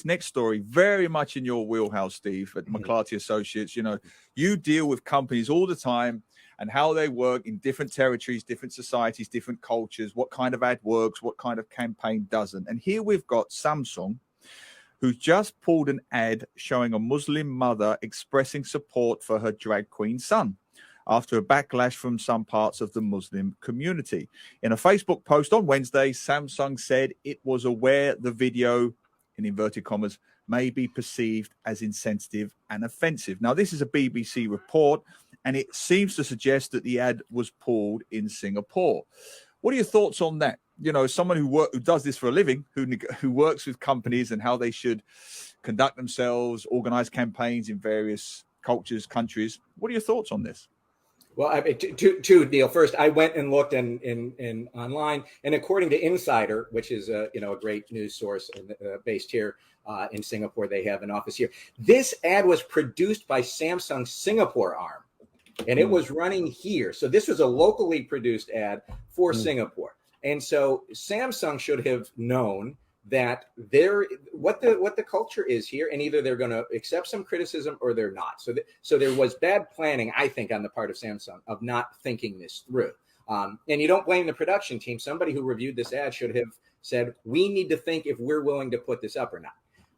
next story very much in your wheelhouse, Steve, at McClarty Associates. You know, you deal with companies all the time and how they work in different territories, different societies, different cultures, what kind of ad works, what kind of campaign doesn't. And here we've got Samsung, who's just pulled an ad showing a Muslim mother expressing support for her drag queen son after a backlash from some parts of the Muslim community. In a Facebook post on Wednesday, Samsung said it was aware the video, in inverted commas, may be perceived as insensitive and offensive. Now, this is a BBC report, and it seems to suggest that the ad was pulled in Singapore. What are your thoughts on that? You know, someone who does this for a living, who works with companies and how they should conduct themselves, organize campaigns in various cultures, countries. What are your thoughts on this? Well, I mean, two, Neil. First, I went and looked in online, and according to Insider, which is a great news source based here in Singapore, they have an office here. This ad was produced by Samsung's Singapore arm, and it was running here. So this was a locally produced ad for Singapore, and so Samsung should have known that what the culture is here, and either they're going to accept some criticism or they're not. So there was bad planning, I think, on the part of Samsung of not thinking this through. And you don't blame the production team. Somebody who reviewed this ad should have said, we need to think if we're willing to put this up or not.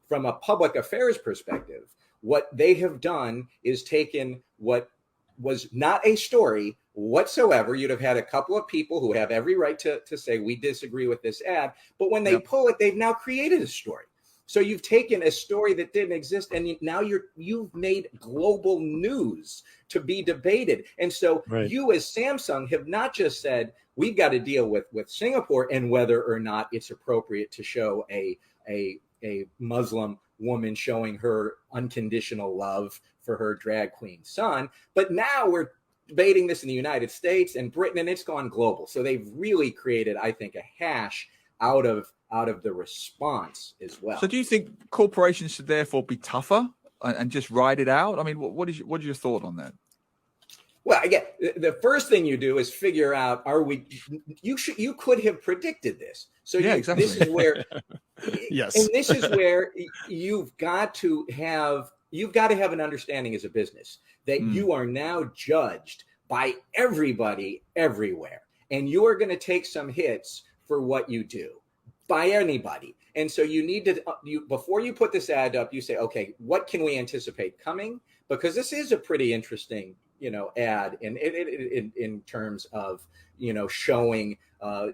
From a public affairs perspective, what they have done is taken what was not a story whatsoever. You'd have had a couple of people who have every right to say we disagree with this ad, but when they pull it, they've now created a story. So you've taken a story that didn't exist, and now you've made global news to be debated. And so you as Samsung have not just said we've got to deal with Singapore and whether or not it's appropriate to show a Muslim woman showing her unconditional love for her drag queen son, but now we're debating this in the United States and Britain, and it's gone global. So they've really created, I think, a hash out of the response as well. So do you think corporations should therefore be tougher and just ride it out? I mean, what is your thought on that? Well, again, the first thing you do is figure out, you could have predicted this. So exactly. This is where, yes. And this is where you've got to have an understanding as a business that you are now judged by everybody everywhere. And you are going to take some hits for what you do by anybody. And so you need to, before you put this ad up, you say, okay, what can we anticipate coming? Because this is a pretty interesting, ad in terms of, showing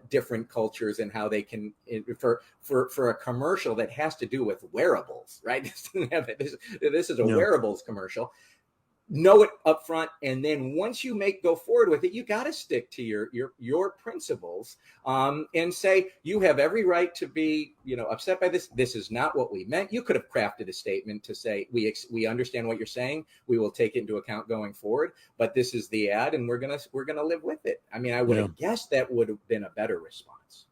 different cultures and how they can, for a commercial that has to do with wearables, right? This is a wearables commercial. Know it up front, and then once you go forward with it, you got to stick to your principles, and say you have every right to be upset by this. This is not what we meant. You could have crafted a statement to say we understand what you're saying. We will take it into account going forward, but this is the ad, and we're gonna live with it. I mean, I would have guessed that would have been a better response.